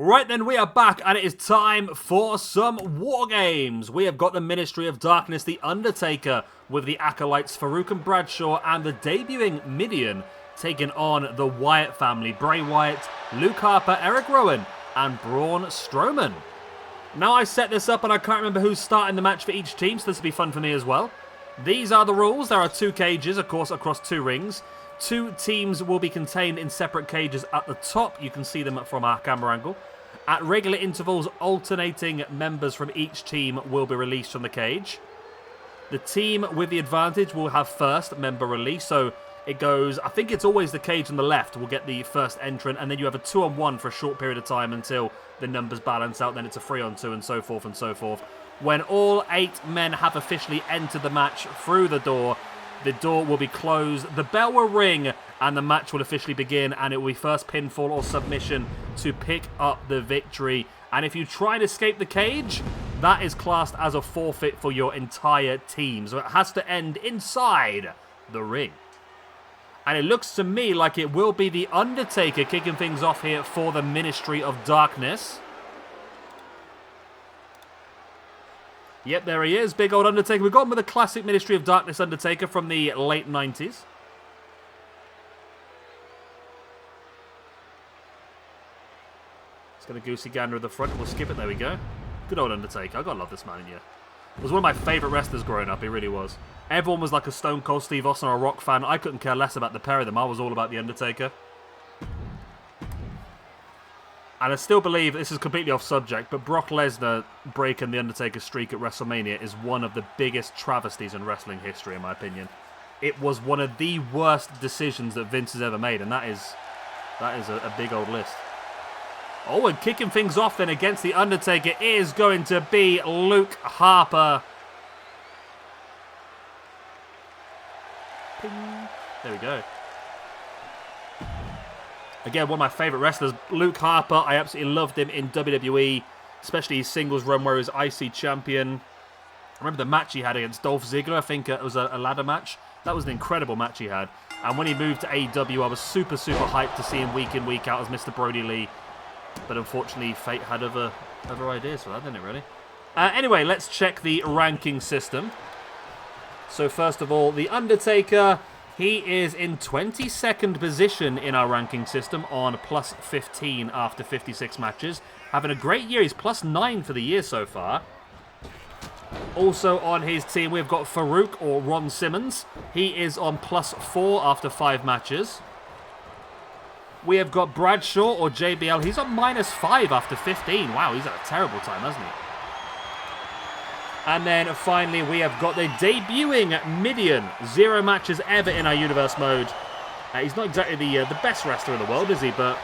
Right then, we are back and it is time for some War Games. We have got the Ministry of Darkness, the Undertaker, with the Acolytes Farouk and Bradshaw, and the debuting Mideon taking on the Wyatt family, Bray Wyatt, Luke Harper, Erick Rowan, and Braun Strowman. Now I set this up and I can't remember who's starting the match for each team, so this will be fun for me as well. These are the rules. There are 2 cages, of course, across 2 rings. 2 teams will be contained in separate cages at the top. You can see them from our camera angle. At regular intervals, alternating members from each team will be released from the cage. The team with the advantage will have first member release. So it goes, I think it's always the cage on the left will get the first entrant. And then you have a 2-on-1 for a short period of time until the numbers balance out. Then it's a 3-on-2 and so forth and so forth. When all 8 men have officially entered the match through the door will be closed, the bell will ring, and the match will officially begin, and it will be first pinfall or submission to pick up the victory. And if you try and escape the cage, that is classed as a forfeit for your entire team. So it has to end inside the ring. And it looks to me like it will be the Undertaker kicking things off here for the Ministry of Darkness. Yep, there he is, big old Undertaker. We've gone with a classic Ministry of Darkness Undertaker from the late 90s. It's got a goosey gander at the front. We'll skip it. There we go. Good old Undertaker. I gotta love this man, yeah. He was one of my favourite wrestlers growing up. He really was. Everyone was like a Stone Cold Steve Austin or a Rock fan. I couldn't care less about the pair of them. I was all about the Undertaker. And I still believe, this is completely off subject, but Brock Lesnar breaking the Undertaker's streak at WrestleMania is one of the biggest travesties in wrestling history, in my opinion. It was one of the worst decisions that Vince has ever made, and that is a big old list. Oh, and kicking things off then against the Undertaker is going to be Luke Harper. Ping. There we go. Again, one of my favourite wrestlers, Luke Harper. I absolutely loved him in WWE, especially his singles run where he was IC champion. I remember the match he had against Dolph Ziggler. I think it was a ladder match. That was an incredible match he had. And when he moved to AEW, I was super, super hyped to see him week in, week out as Mr. Brody Lee. But unfortunately, fate had other ideas for that, didn't it, really? Anyway, let's check the ranking system. So first of all, The Undertaker, he is in 22nd position in our ranking system on plus 15 after 56 matches. Having a great year. He's plus 9 for the year so far. Also on his team, we've got Farouk or Ron Simmons. He is on plus 4 after 5 matches. We have got Bradshaw or JBL. He's on minus 5 after 15. Wow, he's had a terrible time, hasn't he? And then finally, we have got the debuting Mideon. 0 matches ever in our universe mode. He's not exactly the best wrestler in the world, is he? But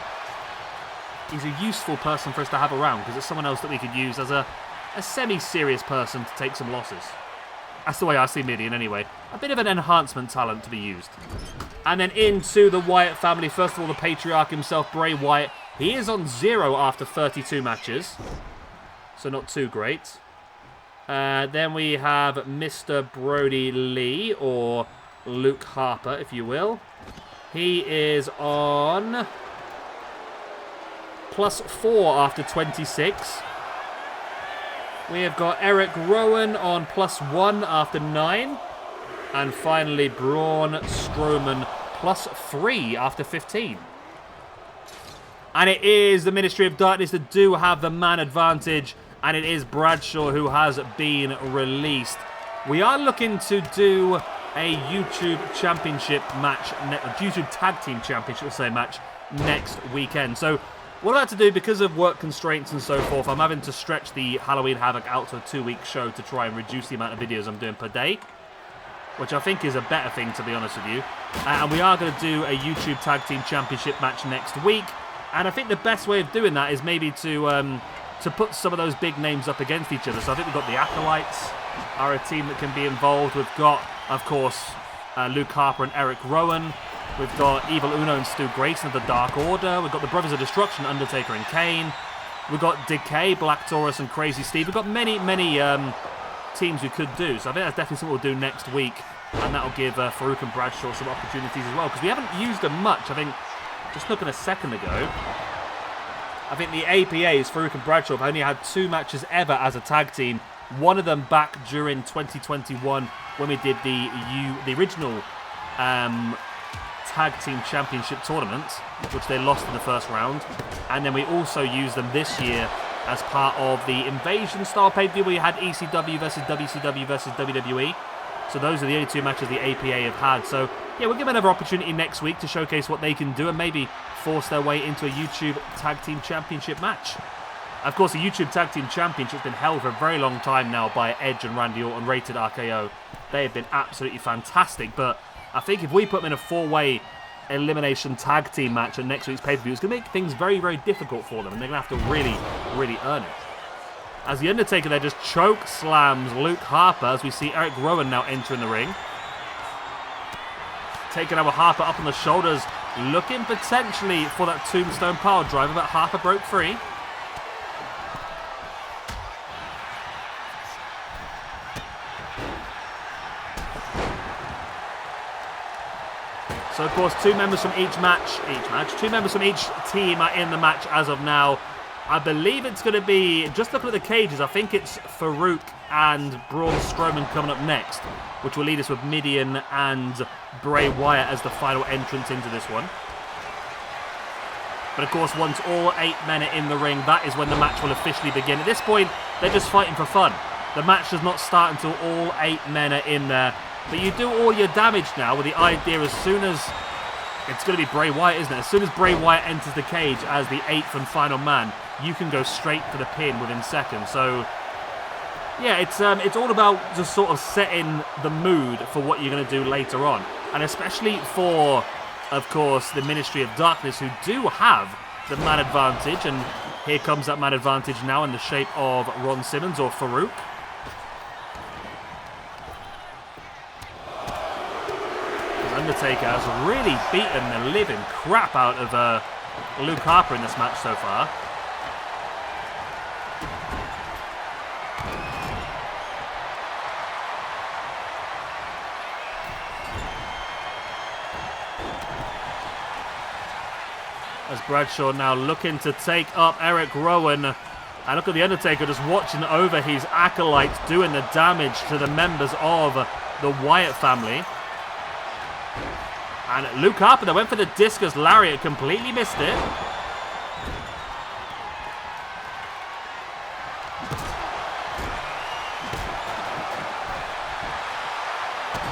he's a useful person for us to have around because it's someone else that we could use as a semi-serious person to take some losses. That's the way I see Mideon anyway. A bit of an enhancement talent to be used. And then into the Wyatt family. First of all, the patriarch himself, Bray Wyatt. He is on 0 after 32 matches. So not too great. Then we have Mr. Brody Lee, or Luke Harper, if you will. He is on plus 4 after 26. We have got Erick Rowan on plus 1 after 9. And finally, Braun Strowman plus 3 after 15. And it is the Ministry of Darkness that do have the man advantage. And it is Bradshaw who has been released. We are looking to do a YouTube Championship match, YouTube Tag Team Championship, match next weekend. So what I had to do, because of work constraints and so forth, I'm having to stretch the Halloween Havoc out to a 2-week show to try and reduce the amount of videos I'm doing per day, which I think is a better thing, to be honest with you. And we are going to do a YouTube Tag Team Championship match next week. And I think the best way of doing that is maybe to put some of those big names up against each other. So I think we've got the Acolytes are a team that can be involved. We've got, of course, Luke Harper and Erick Rowan. We've got Evil Uno and Stu Grayson of the Dark Order. We've got the Brothers of Destruction, Undertaker and Kane. We've got Decay, Black Taurus and Crazy Steve. We've got many teams we could do. So I think that's definitely something we'll do next week. And that'll give Farouk and Bradshaw some opportunities as well. Because we haven't used them much. I think, just looking a second ago, I think the APAs, Farouk and Bradshaw, have only had 2 matches ever as a tag team. One of them back during 2021 when we did the original Tag Team Championship tournament, which they lost in the first round. And then we also used them this year as part of the Invasion style pay-per-view where you had ECW versus WCW versus WWE. So those are the only 2 matches the APA have had. So yeah, we'll give them another opportunity next week to showcase what they can do and maybe force their way into a YouTube Tag Team Championship match. Of course, the YouTube Tag Team Championship has been held for a very long time now by Edge and Randy Orton, rated RKO. They have been absolutely fantastic, but I think if we put them in a 4-way elimination tag team match at next week's pay-per-view, it's going to make things very, very difficult for them, and they're going to have to really, really earn it. As the Undertaker there just choke slams Luke Harper, as we see Erick Rowan now entering the ring. Taking over Harper up on the shoulders, looking potentially for that tombstone pile driver, but Harper broke free. So, of course, 2 members from each match, 2 members from each team are in the match as of now. I believe it's going to be, just looking at the cages, I think it's Farouk and Braun Strowman coming up next, which will lead us with Mideon and Bray Wyatt as the final entrance into this one. But, of course, once all 8 men are in the ring, that is when the match will officially begin. At this point, they're just fighting for fun. The match does not start until all 8 men are in there. But you do all your damage now with the idea as soon as... It's going to be Bray Wyatt, isn't it? As soon as Bray Wyatt enters the cage as the 8th and final man, you can go straight for the pin within seconds. So, yeah, it's all about just sort of setting the mood for what you're going to do later on. And especially for, of course, the Ministry of Darkness, who do have the man advantage. And here comes that man advantage now in the shape of Ron Simmons or Farouk. Undertaker has really beaten the living crap out of Luke Harper in this match so far. As Bradshaw now looking to take up Erick Rowan. And look at the Undertaker just watching over his acolytes doing the damage to the members of the Wyatt family. And Luke Harper, they went for the discus lariat, completely missed it.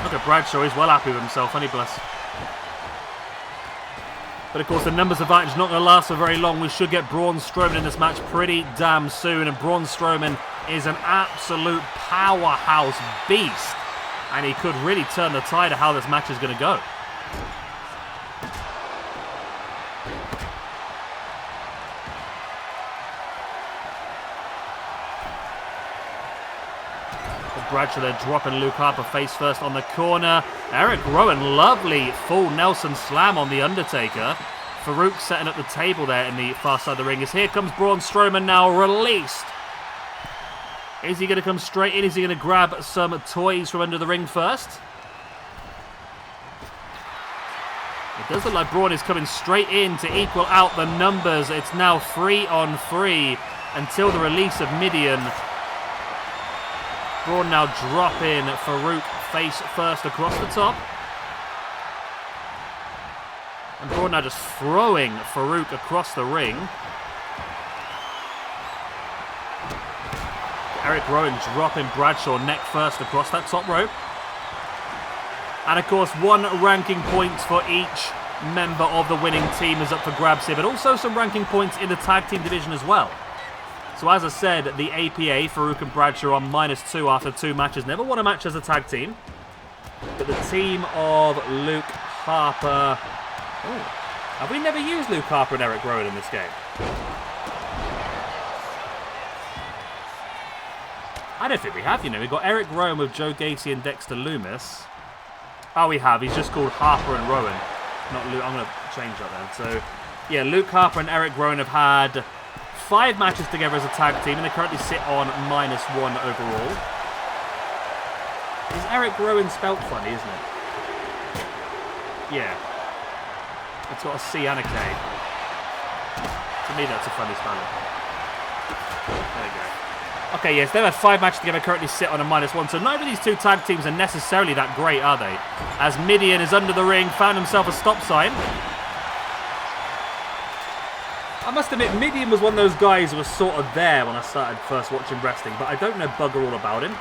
Look at Bradshaw, he's well happy with himself, honey bless. But of course the numbers advantage is not going to last for very long. We should get Braun Strowman in this match pretty damn soon. And Braun Strowman is an absolute powerhouse beast. And he could really turn the tide of how this match is going to go. Bradshaw there dropping Luke Harper face first on the corner. Erick Rowan, lovely full Nelson slam on the Undertaker. Farouk setting up the table there in the far side of the ring. As here comes Braun Strowman now released. Is he going to come straight in? Is he going to grab some toys from under the ring first? It does look like Braun is coming straight in to equal out the numbers. It's now 3-on-3 until the release of Mideon. Braun now dropping Farouk face first across the top. And Braun now just throwing Farouk across the ring. Erick Rowan dropping Bradshaw neck first across that top rope. And of course, 1 ranking points for each member of the winning team is up for grabs here, but also some ranking points in the tag team division as well. So as I said, the APA, Farouk and Bradshaw, on -2 after 2 matches. Never won a match as a tag team. But the team of Luke Harper... Oh, have we never used Luke Harper and Erick Rowan in this game? I don't think we have, you know. We've got Erick Rowan with Joe Gacy and Dexter Loomis. Oh, we have. He's just called Harper and Rowan. Not Luke. I'm going to change that then. So, yeah, Luke Harper and Erick Rowan have had 5 matches together as a tag team, and they currently sit on -1 overall. Is Erick Rowan spelt funny, isn't it? Yeah. It's got a C and a K. To me, that's a funny spelling. There you go. Okay, yes, they've had 5 matches together, currently sit on a -1. So neither of these two tag teams are necessarily that great, are they? As Mideon is under the ring, found himself a stop sign. I must admit, Mideon was one of those guys who was sort of there when I started first watching wrestling, but I don't know bugger all about him.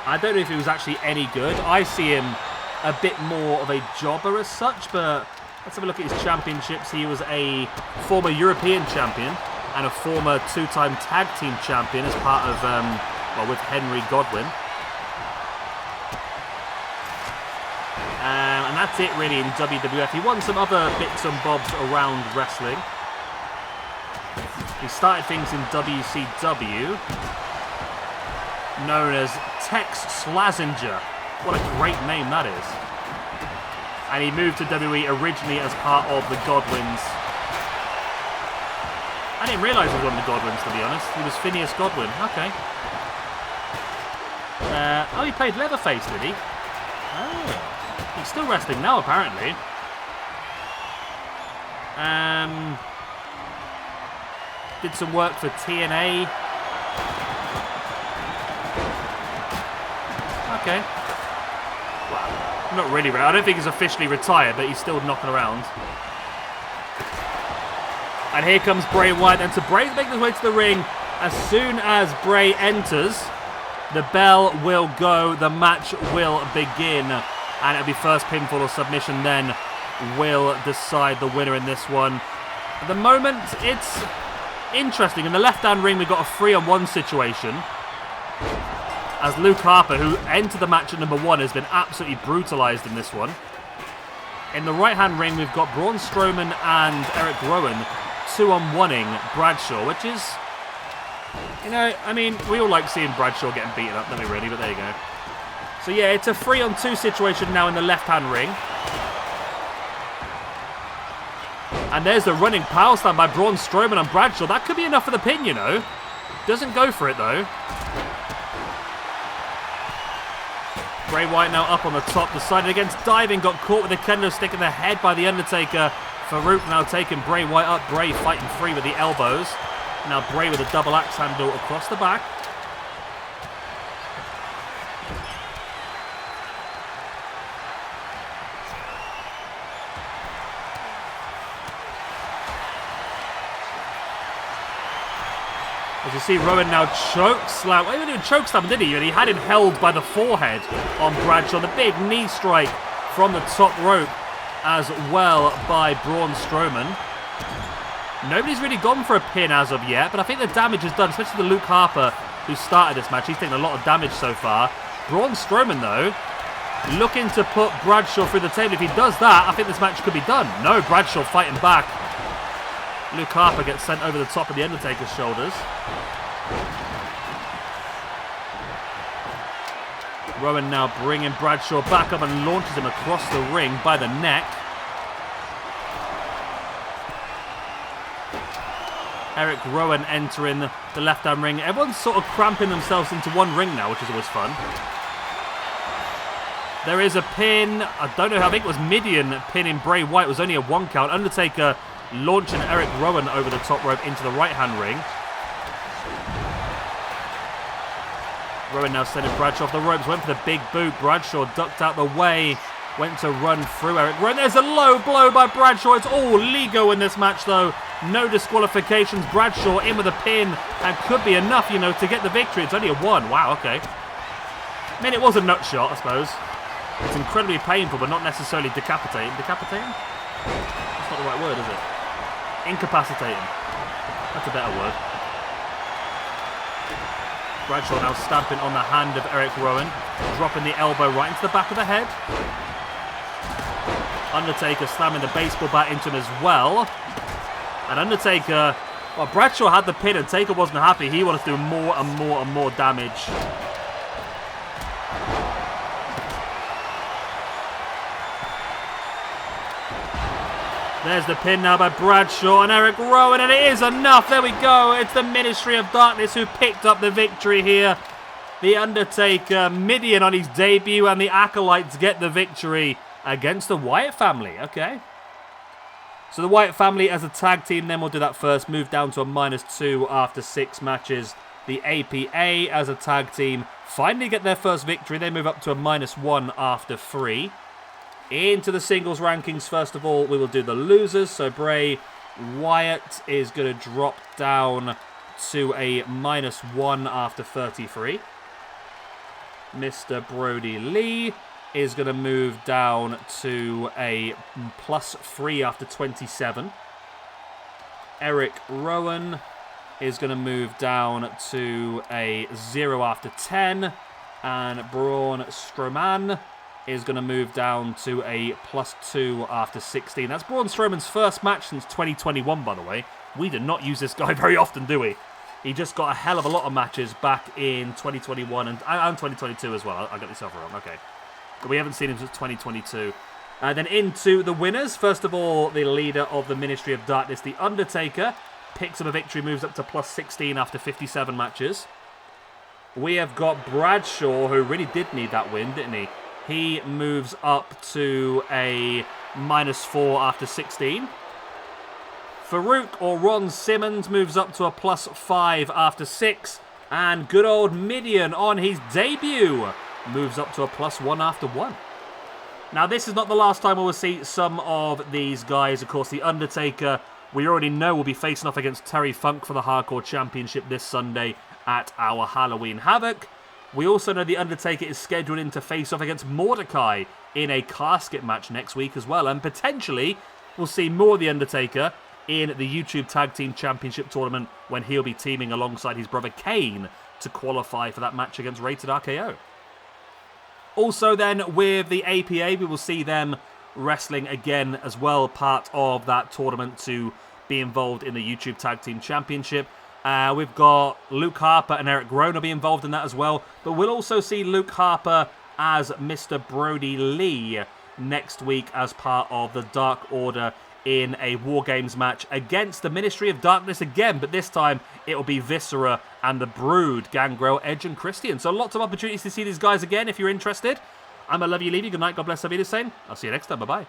I don't know if he was actually any good. I see him a bit more of a jobber as such, but let's have a look at his championships. He was a former European champion and a former 2-time tag team champion as part of, well, with Henry Godwin. And that's it really in WWF. He won some other bits and bobs around wrestling. He started things in WCW, known as Tex Slazenger. What a great name that is. And he moved to WWE originally as part of the Godwins. I didn't realise he was one of the Godwins, to be honest. He was Phineas Godwin. Okay. Oh, he played Leatherface, did he? Oh. He's still wrestling now, apparently. Did some work for TNA. Okay. Well, not really. I don't think he's officially retired, but he's still knocking around. And here comes Bray Wyatt. And to Bray making his way to the ring. As soon as Bray enters, the bell will go. The match will begin. And it'll be first pinfall or submission then will decide the winner in this one. At the moment, it's interesting. In the left-hand ring, we've got a 3-on-1 situation. As Luke Harper, who entered the match at number 1, has been absolutely brutalized in this one. In the right-hand ring, we've got Braun Strowman and Erick Rowan 2-on-1ing Bradshaw, which is, you know, I mean, we all like seeing Bradshaw getting beaten up, don't we really? But there you go. So yeah, it's a 3-on-2 situation now in the left-hand ring. And there's the running power slam by Braun Strowman and Bradshaw. That could be enough for the pin, you know. Doesn't go for it, though. Bray Wyatt now up on the top. Decided against diving. Got caught with a kendo stick in the head by the Undertaker. Farouk now taking Bray Wyatt up. Bray fighting free with the elbows. Now Bray with a double axe handle across the back. As you see, Rowan now chokeslam. Well, he didn't chokeslam, did he? And he had him held by the forehead on Bradshaw. The big knee strike from the top rope as well by Braun Strowman. Nobody's really gone for a pin as of yet, but I think the damage is done, especially the Luke Harper who started this match. He's taken a lot of damage so far. Braun Strowman, though, looking to put Bradshaw through the table. If he does that, I think this match could be done. No, Bradshaw fighting back. Luke Harper gets sent over the top of the Undertaker's shoulders. Rowan now bringing Bradshaw back up and launches him across the ring by the neck. Erick Rowan entering the left-hand ring. Everyone's sort of cramping themselves into one ring now, which is always fun. There is a pin. I don't know how big it was. Mideon pinning Bray Wyatt. It was only a 1 count. Undertaker launching Erick Rowan over the top rope into the right-hand ring. Rowan now sending Bradshaw off the ropes. Went for the big boot. Bradshaw ducked out the way. Went to run through Erick Rowan. There's a low blow by Bradshaw. It's all legal in this match, though. No disqualifications. Bradshaw in with a pin. And could be enough, you know, to get the victory. It's only a 1. Wow, okay. I mean, it was a nut shot, I suppose. It's incredibly painful, but not necessarily decapitating. Decapitating? That's not the right word, is it? Incapacitating. That's a better word. Bradshaw now stamping on the hand of Erick Rowan. Dropping the elbow right into the back of the head. Undertaker slamming the baseball bat into him as well. And Undertaker, well, Bradshaw had the pin and Taker wasn't happy. He wanted to do more and more and more damage. There's the pin now by Bradshaw and Erick Rowan, and it is enough. There we go. It's the Ministry of Darkness who picked up the victory here. The Undertaker, Mideon on his debut, and the Acolytes get the victory against the Wyatt family. Okay. So the Wyatt Family as a tag team, then we'll do that first. Move down to a -2 after 6 matches. The APA as a tag team finally get their first victory. They move up to a -1 after 3. Into the singles rankings, first of all, we will do the losers. So Bray Wyatt is going to drop down to a -1 after 33. Mr. Brody Lee is going to move down to a +3 after 27. Erick Rowan is going to move down to a 0 after 10. And Braun Strowman is going to move down to a +2 after 16. That's Braun Strowman's first match since 2021, by the way. We do not use this guy very often, do we? He just got a hell of a lot of matches back in 2021 and 2022 as well. I got myself wrong, okay. But we haven't seen him since 2022. Then into the winners. First of all, the leader of the Ministry of Darkness, The Undertaker, picks up a victory, moves up to +16 after 57 matches. We have got Bradshaw, who really did need that win, didn't he? He moves up to a -4 after 16. Farouk or Ron Simmons moves up to a +5 after 6. And good old Mideon on his debut moves up to a +1 after 1. Now, this is not the last time we will see some of these guys. Of course, The Undertaker, we already know, will be facing off against Terry Funk for the Hardcore Championship this Sunday at our Halloween Havoc. We also know The Undertaker is scheduled in to face off against Mordecai in a casket match next week as well. And potentially, we'll see more of The Undertaker in the YouTube Tag Team Championship tournament when he'll be teaming alongside his brother Kane to qualify for that match against Rated RKO. Also then, with the APA, we will see them wrestling again as well, part of that tournament to be involved in the YouTube Tag Team Championship. We've got Luke Harper and Erick Rowan will be involved in that as well. But we'll also see Luke Harper as Mr. Brody Lee next week as part of the Dark Order in a WarGames match against the Ministry of Darkness again. But this time, it will be Viscera and the Brood, Gangrel, Edge and Christian. So lots of opportunities to see these guys again if you're interested. I'm a love you, leave you. Good night. God bless. I'll be the same. I'll see you next time. Bye-bye.